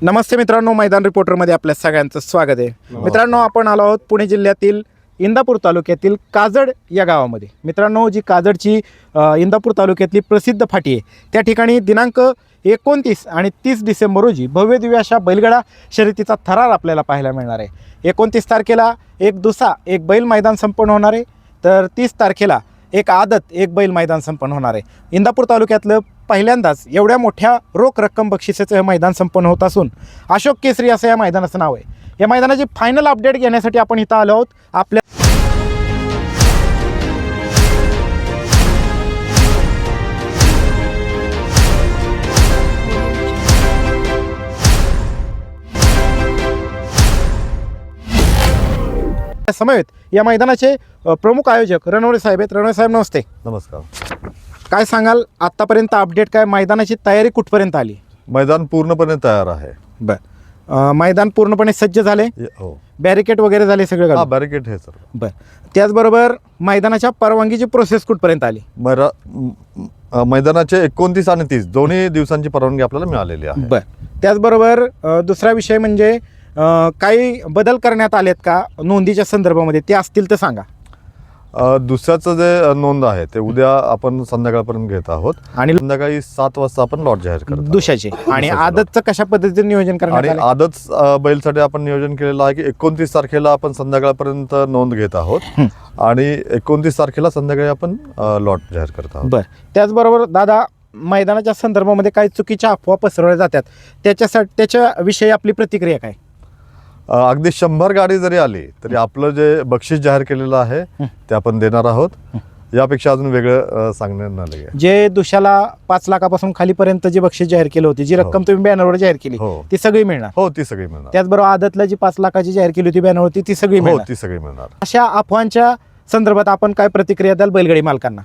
नमस्ते मित्रांनो, मैदान रिपोर्टरमध्ये आपल्या सगळ्यांचं स्वागत आहे। मित्रांनो, आपण आलो आहोत पुणे जिल्ह्यातील इंदापूर तालुक्यातील काजड या गावामध्ये। मित्रांनो, जी काजडची इंदापूर तालुक्यातली प्रसिद्ध फाटी आहे त्या ठिकाणी दिनांक 29 आणि 30 डिसेंबर रोजी भव्य दिव्य अशा बैलगाडा शर्यतीचा थरार आपल्याला पाहायला मिळणार आहे। 29 तारखेला एक दुसा एक बैल मैदान संपन्न होणार आहे, तर 30 तारखेला एक आदत एक बैल मैदान संपन्न होणार आहे। इंदापूर तालुक्यातलं पहिल्यांदाच एवढ्या मोठ्या रोख रक्कम बक्षिसाचं हे मैदान संपन्न होत असून अशोक केसरी असं या मैदानाचं नाव आहे। या मैदानाची फायनल अपडेट घेण्यासाठी आपण इथं आलो आहोत। आपल्या समवेत या मैदानाचे प्रमुख आयोजक रणवरे साहेब आहेत। रणवरे साहेब, नमस्ते। नमस्कार। काय सांगाल, आतापर्यंत अपडेट काय, मैदानाची तयारी कुठपर्यंत आली? मैदान पूर्णपणे तयार आहे। मैदान पूर्णपणे सज्ज झाले? हो, बॅरिकेड वगैरे झाले सगळे? हा, बॅरिकेड हे सर। त्याचबरोबर मैदानाच्या परवानगीची प्रोसेस कुठपर्यंत आली? मैदानाचे 29 आणि 30 दोन्ही दिवसांची परवानगी आपल्याला मिळालेली आहे। त्याचबरोबर दुसरा विषय म्हणजे काही बदल करण्यात आलेत का नोंदीच्या संदर्भामध्ये? ते असतील तर सांगा। दुसऱ्याचं जे नोंद आहे ते उद्या आपण संध्याकाळपर्यंत घेत आहोत आणि संध्याकाळी 7 वाजता आपण लॉट जाहीर करतो दुसऱ्याचे। आणि आदतचं कशा पद्धतीने नियोजन करण्यात आलं? आदत बैलसाठी आपण नियोजन केलेलं आहे की 29 तारखेला आपण संध्याकाळपर्यंत नोंद घेत आहोत आणि 29 तारखेला संध्याकाळी आपण लॉट जाहीर करत आहोत। त्याचबरोबर दादा, मैदानाच्या संदर्भामध्ये काही चुकीच्या अफवा पसरवल्या जातात, त्याच्याविषयी आपली प्रतिक्रिया काय? अगदी 100 गाडी जरी आली तरी आपलं जे बक्षीस जाहीर केलेलं आहे ते आपण देणार आहोत। यापेक्षा अजून वेगळं सांगण्यात न आले। जे दुशाला 5 लाखापासून खालीपर्यंत जे बक्षीस जाहीर केलं होती, जी रक्कम तुम्ही बॅनरवर जाहीर केली ती सगळी मिळणार? हो, ती सगळी मिळणार। त्याचबरोबर आदतला जी 5 लाखाची जाहीर केली होती बॅनरवरती, ती सगळी मिळणार? ती सगळी मिळणार। अशा अफवांच्या संदर्भात आपण काय प्रतिक्रिया द्याल बैलगाडी मालकांना?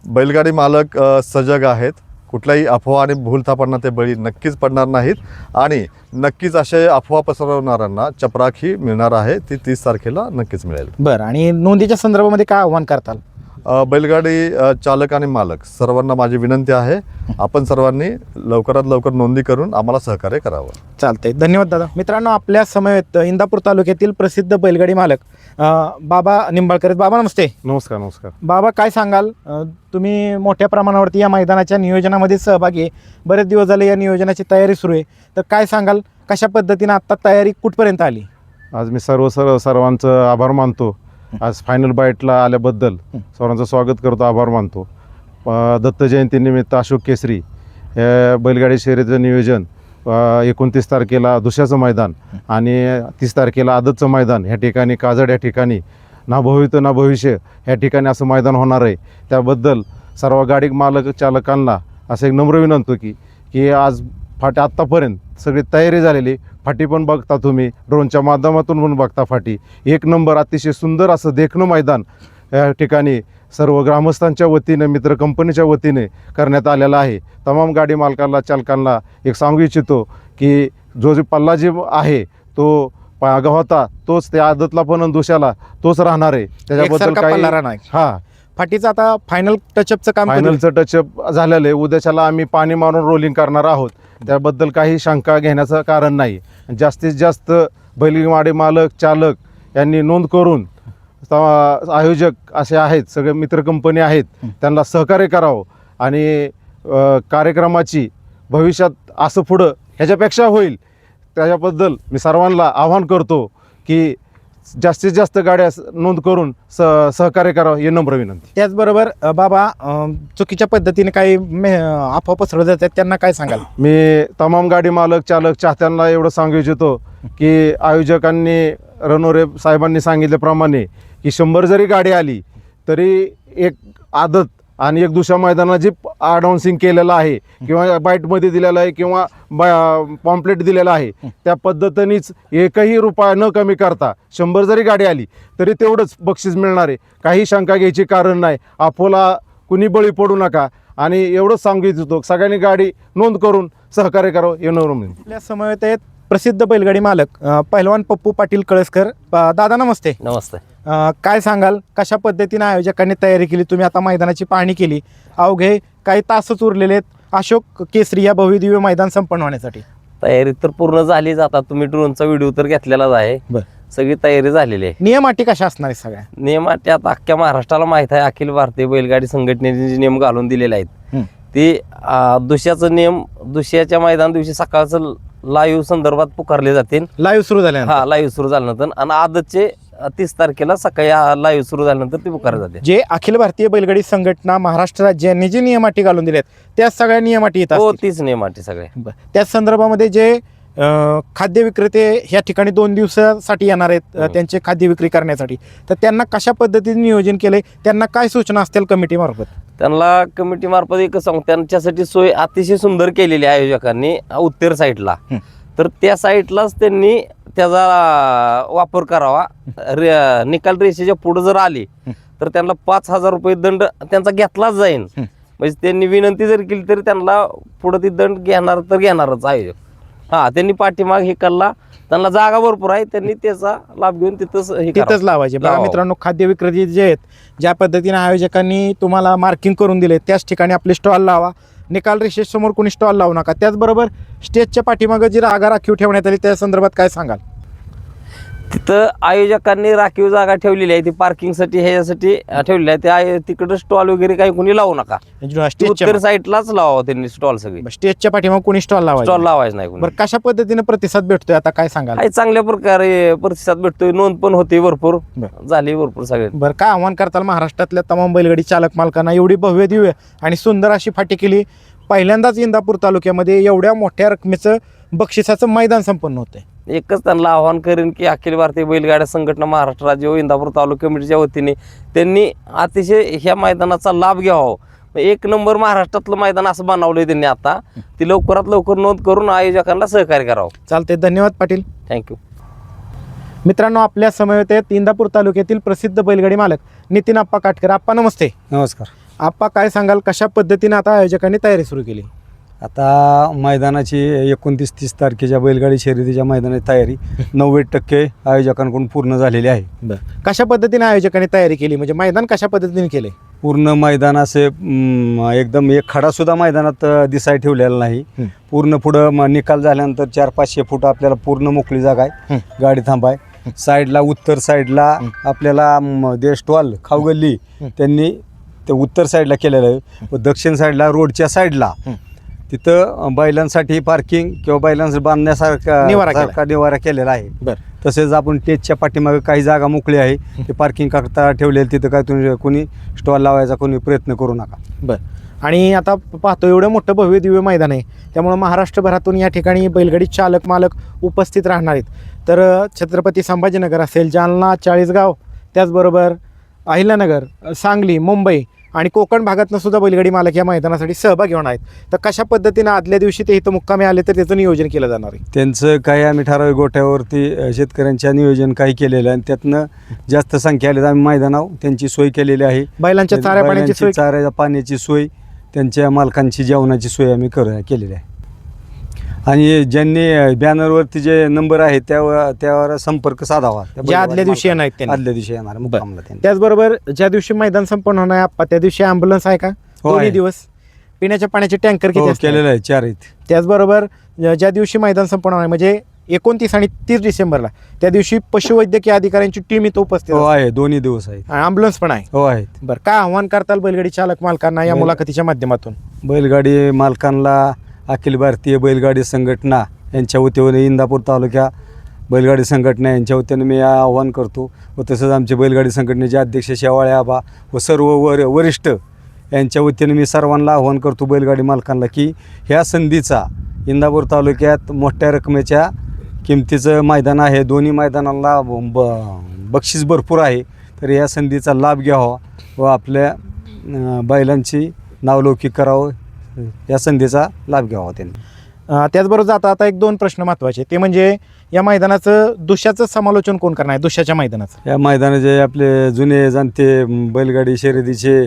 बैलगाडी मालक सजग आहेत। कुठल्याही अफवा आणि भूलथापांना ते बळी नक्कीच पडणार नाहीत आणि नक्कीच असे अफवा पसरवणाऱ्यांना चपराखी मिळणार आहे, ती 30 तारखेला नक्कीच मिळेल। आणि नोंदीच्या संदर्भामध्ये काय आव्हान करताल? बैलगाडी चालक आणि मालक सर्वांना माझी विनंती आहे, आपण सर्वांनी लवकरात लवकर नोंदी करून आम्हाला सहकार्य करावं। चालतंय, धन्यवाद दादा। मित्रांनो, आपल्या समवेत इंदापूर तालुक्यातील प्रसिद्ध बैलगाडी मालक बाबा निंबाळकर। बाबा, नमस्ते। नमस्कार। नमस्कार बाबा, काय सांगाल, तुम्ही मोठ्या प्रमाणावरती या मैदानाच्या नियोजनामध्ये सहभागी आहे, बरेच दिवस झाले या नियोजनाची तयारी सुरू आहे, तर काय सांगाल, कशा पद्धतीने आत्ता तयारी कुठपर्यंत आली? आज मी सर्वांचं आभार मानतो। आज फायनल बाईटला आल्याबद्दल सर्वांचं स्वागत करतो, आभार मानतो। दत्त जयंतीनिमित्त अशोक केसरी या बैलगाडी शर्यतीचं नियोजन 29 तारखेला दुसऱ्याचं मैदान आणि 30 तारखेला आदतचं मैदान ह्या ठिकाणी काजड या ठिकाणी ना भविष्य ना भविष्य ह्या ठिकाणी असं मैदान होणार आहे। त्याबद्दल सर्व गाडी मालक चालकांना असं एक नम्र विनंती की आज फाटी आत्तापर्यंत सगळी तयारी झालेली, फाटी पण बघता तुम्ही, ड्रोनच्या माध्यमातून पण बघता फाटी एक नंबर, अतिशय सुंदर असं देखणं मैदान या ठिकाणी सर्व ग्रामस्थांच्या वतीने, मित्र कंपनीच्या वतीने करण्यात आलेला आहे। तमाम गाडी मालकांना चालकांना एक सांगू इच्छितो की जो पल्ला जी आहे तो होता तोच त्या आदतला पण दुशाला तोच राहणार आहे, त्याच्याबद्दल काही फाटीचं आता फायनल टचअपचं काम, फायनलचं टचअप झालेलं आहे। उद्याच्याला आम्ही पाणी मारून रोलिंग करणार आहोत, त्याबद्दल काही शंका घेण्याचं कारण नाही। जास्तीत जास्त बैलगाडी मालक चालक यांनी नोंद करून, आयोजक असे आहेत सगळे मित्र कंपनी आहेत, त्यांना सहकार्य करावं आणि कार्यक्रमाची भविष्यात असं पुढं ह्याच्यापेक्षा होईल त्याच्याबद्दल मी सर्वांना आवाहन करतो की जास्तीत जास्त गाड्या नोंद करून सहकार्य करावं, ही नम्र विनंती। त्याचबरोबर बाबा, चुकीच्या पद्धतीने काही अफवा पसरवल्या जातात, त्यांना काय सांगाल? मी तमाम गाडी मालक चालक चाहत्यांना एवढं सांगू इच्छितो की आयोजकांनी रणवरे साहेबांनी सांगितल्याप्रमाणे की 100 जरी गाडी आली तरी एक आदत आणि एक दुसऱ्या मैदानाला जी अनाउन्सिंग केलेलं आहे किंवा बाईटमध्ये दिलेलं आहे किंवा पॉम्पलेट दिलेलं आहे त्या पद्धतीनेच एकही रुपया न कमी करता 100 जरी गाडी आली तरी तेवढंच बक्षीस मिळणार आहे। काही शंका घ्यायची कारण नाही, अफोला कुणी बळी पडू नका आणि एवढंच सांगू इच्छितो, सगळ्यांनी गाडी नोंद करून सहकार्य करावं, येणं। आपल्या समवेत आहेत प्रसिद्ध बैलगाडी मालक पहिलवान पप्पू पाटील कळसकर। दादा, नमस्ते। नमस्ते। काय सांगाल, कशा पद्धतीने आयोजकांनी तयारी केली? तुम्ही आता मैदानाची पाहणी केली, अवघे काही तासच उरलेले आहेत अशोक केसरी या भव्य दिव्य मैदान संपन्न होण्यासाठी। तयारी तर पूर्ण झालीच. आता तुम्ही ड्रोनचा व्हिडिओ तर घेतलेलाच आहे. बरं. सगळी तयारी झालेली आहे. नियम अटी कशा असणार आहेत सगळ्या? नियम आता अख्ख्या महाराष्ट्राला माहित आहे. अखिल भारतीय बैलगाडी संघटनेने जे नियम घालून दिलेले आहेत ते दुसऱ्याचं नियम दुसऱ्याच्या मैदान दिवशी सकाळचं लाईव्ह संदर्भात पुकारले जातील. लाईव्ह सुरू झाल्यानंतर हा लाईव्ह सुरू झाल्यानंतर आणि आदतचे 30 तारखेला सकाळी लाईव्ह सुरू झाल्यानंतर ते पुकारले जाते. जे अखिल भारतीय बैलगाडी संघटना महाराष्ट्र राज्यांनी जे नियम अटी घालून दिल्यात त्या सगळ्या नियम अटी येतात. हो तीच नियम अटी सगळे. त्याच संदर्भामध्ये जे खाद्य विक्रेते ह्या ठिकाणी 2 दिवसासाठी येणार आहेत त्यांचे खाद्य विक्री करण्यासाठी, तर त्यांना कशा पद्धतीने नियोजन केलंय, त्यांना काय सूचना असतील कमिटी मार्फत? त्यांना कमिटी मार्फत एकच सांगू, त्यांच्यासाठी सोय अतिशय सुंदर केलेली आहे आयोजकांनी उत्तर साईडला. तर त्या साईडलाच त्यांनी त्याचा वापर करावा. निकाल रेषेच्या पुढे जर आली तर त्यांना 5,000 रुपये दंड त्यांचा घेतलाच जाईल. म्हणजे त्यांनी विनंती जर केली तरी त्यांना पुढे ती दंड घेणार तर घेणारच आयोजक. हा त्यांनी पाठीमाग हे कल्ला, त्यांना जागा भरपूर आहे, त्यांनी त्याचा लाभ घेऊन तिथंच लावायचे. बघा मित्रांनो, खाद्य विक्रेते जे आहेत ज्या पद्धतीने आयोजकांनी तुम्हाला मार्किंग करून दिले त्याच ठिकाणी आपले स्टॉल लावा. निकाल रेषेसमोर कोणी स्टॉल लावू नका. त्याचबरोबर स्टेजच्या पाठीमागं जी जागा राखीव ठेवण्यात आली त्या संदर्भात काय सांगाल? तिथं आयोजकांनी राखीव जागा ठेवलेली आहे, ती पार्किंगसाठी ह्याच्यासाठी ठेवलेली आहे. ते तिकडं स्टॉल वगैरे काही कोणी लावू नका. उत्तर साईडलाच लावा त्यांनी स्टॉल सगळे. स्टेजच्या पाठीमाग कोणी स्टॉल लावायचं नाही कोणी. बरं, कशा पद्धतीने प्रतिसाद भेटतोय आता काय सांगाल? चांगल्या प्रकारे प्रतिसाद भेटतोय. नोंद पण होते भरपूर झाली भरपूर सगळे. बरं, काय आव्हान करताल महाराष्ट्रातल्या तमाम बैलगाडी चालक मालकांना? एवढी भव्य दिव्य आणि सुंदर अशी फाटी केली, पहिल्यांदाच इंदापूर तालुक्यामध्ये एवढ्या मोठ्या रकमेचं बक्षिसाचं मैदान संपन्न होतंय. एकच त्यांना आवाहन करेन की अखिल भारतीय बैलगाड्या संघटना महाराष्ट्र राज्य व इंदापूर तालुका कमिटीच्या वतीने त्यांनी अतिशय ह्या मैदानाचा लाभ घ्यावा. एक नंबर महाराष्ट्रातलं मैदान असं बनवलंय त्यांनी. आता ती लवकरात लवकर नोंद करून आयोजकांना सहकार्य करावं. चालते, धन्यवाद पाटील. थँक्यू. मित्रांनो, आपल्या समवेत आहेत इंदापूर तालुक्यातील प्रसिद्ध बैलगाडी मालक नितीन आप्पा काटकर. आप्पा नमस्ते. नमस्कार. आप्पा, काय सांगाल कशा पद्धतीने आता आयोजकांनी तयारी सुरू केली? आता मैदानाची 29-30 तारखेच्या बैलगाडी शर्यतीच्या मैदानाची तयारी 90% आयोजकांकडून पूर्ण झालेली आहे. बरं, कशा पद्धतीने आयोजकांनी तयारी केली, म्हणजे मैदान कशा पद्धतीने केले? पूर्ण मैदान असे एकदम एक खडासुद्धा मैदानात दिसाय ठेवलेला नाही. पूर्ण पुढं निकाल झाल्यानंतर 400-500 फूट आपल्याला पूर्ण मोकळी जागा आहे, गाडी थांबाय. साईडला उत्तर साईडला आपल्याला जे स्टॉल खाऊगल्ली त्यांनी ते उत्तर साईडला केलेलं आहे. व दक्षिण साईडला रोडच्या साईडला तिथं बैलांसाठी पार्किंग किंवा बैलांसाठी बांधण्यासारखा निवारा केलेला आहे. तसेच आपण टेजच्या पाठीमागे काही जागा मोकळी आहे, ते पार्किंग करता ठेवलेली. तिथं काय तुम्ही कोणी स्टॉल लावायचा कोणी प्रयत्न करू नका. बरं, आणि आता पाहतो एवढं मोठं भव्य दिव्य मैदान आहे, त्यामुळं महाराष्ट्रभरातून या ठिकाणी बैलगाडी चालक मालक उपस्थित राहणार आहेत. तर छत्रपती संभाजीनगर असेल, जालना, चाळीसगाव, त्याचबरोबर अहिल्यानगर, सांगली, मुंबई आणि कोकण भागातनं सुद्धा बैलगाडी मालक या मैदानासाठी सहभागी होणार आहेत. तर कशा पद्धतीने आदल्या दिवशी ते इथं मुक्कामी आले तर त्याचं नियोजन केलं जाणार आहे? त्यांचं काही आम्ही ठराविक गोठ्यावरती शेतकऱ्यांच्या नियोजन काही केलेलं आहे आणि त्यातनं जास्त संख्या आली तर आम्ही मैदानावर त्यांची सोय केलेली आहे. बैलांच्या चाऱ्या पाण्याची सोय, चाऱ्या पाण्याची सोय, त्यांच्या मालकांची जेवणाची सोय आम्ही केलेली आहे. आणि ज्यांनी बॅनरवरती जे नंबर आहे त्यावर संपर्क साधावा. ज्या आदल्या दिवशी येणार आहेत आदल्या दिवशी येणार मुक्कामला. त्याचबरोबर ज्या दिवशी मैदान संपन्न होणार आहे आप्पा, त्या दिवशी ॲम्ब्युलन्स आहे का? दोन्ही दिवस पिण्याच्या पाण्याचे टँकर केलेलं आहे, 4 आहेत. त्याचबरोबर ज्या दिवशी मैदान संपन्न होणार म्हणजे 29 आणि 30 डिसेंबरला, त्या दिवशी पशुवैद्यकीय अधिकाऱ्यांची टीम इथं उपस्थित आहे. दोन्ही दिवस आहे. ॲम्ब्युलन्स पण आहे. हो आहेत. बरं, काय आव्हान करताल बैलगाडी चालक मालकांना या मुलाखतीच्या माध्यमातून? बैलगाडी मालकांना अखिल भारतीय बैलगाडी संघटना यांच्या वतीने इंदापूर तालुक्या बैलगाडी संघटना यांच्या वतीने मी आवाहन करतो. व तसंच आमचे बैलगाडी संघटनेचे अध्यक्ष शेवाळे आबा व सर्व वरिष्ठ यांच्या वतीने मी सर्वांना आवाहन करतो बैलगाडी मालकांना की ह्या संधीचा इंदापूर तालुक्यात मोठ्या रकमेच्या किमतीचं मैदान आहे. दोन्ही मैदानाला बक्षीस भरपूर आहे. तर या संधीचा लाभ घ्यावा व आपल्या बैलांची नावलौकिक करावं, या संधीचा लाभ घ्यावा त्यांनी. त्याचबरोबर आता 1-2 प्रश्न महत्त्वाचे, ते म्हणजे या मैदानाचं दुसऱ्याचं समालोचन कोण करणार आहे? दुसऱ्याच्या मैदानाचं या मैदानाचे आपले जुने जाणते बैलगाडी शर्यतीचे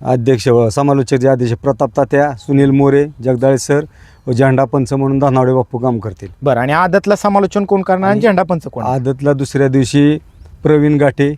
अध्यक्ष व समालोचकचे अध्यक्ष प्रताप तात्या, सुनील मोरे, जगदाळे सर व झेंडा पंच म्हणून धानावडे बाप्पू काम करतील. बरं, आणि आदतला समालोचन कोण करणार आणि झेंडा पंच कोण? आदतला दुसऱ्या दिवशी प्रवीण गाठे,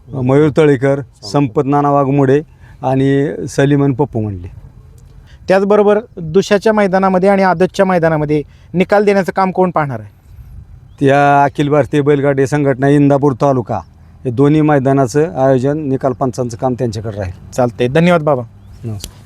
मयूर तळेकर, संपत नाना वाघमोडे आणि सलीमन पप्पू म्हणले. त्याचबरोबर दुशाच्या मैदानामध्ये आणि आदतच्या मैदानामध्ये निकाल देण्याचं काम कोण पाहणार आहे? त्या अखिल भारतीय बैलगाडी संघटना इंदापूर तालुका हे दोन्ही मैदानाचं आयोजन निकाल पंचांचं काम त्यांच्याकडे राहील. चालतंय, धन्यवाद बाबा. नमस्कार.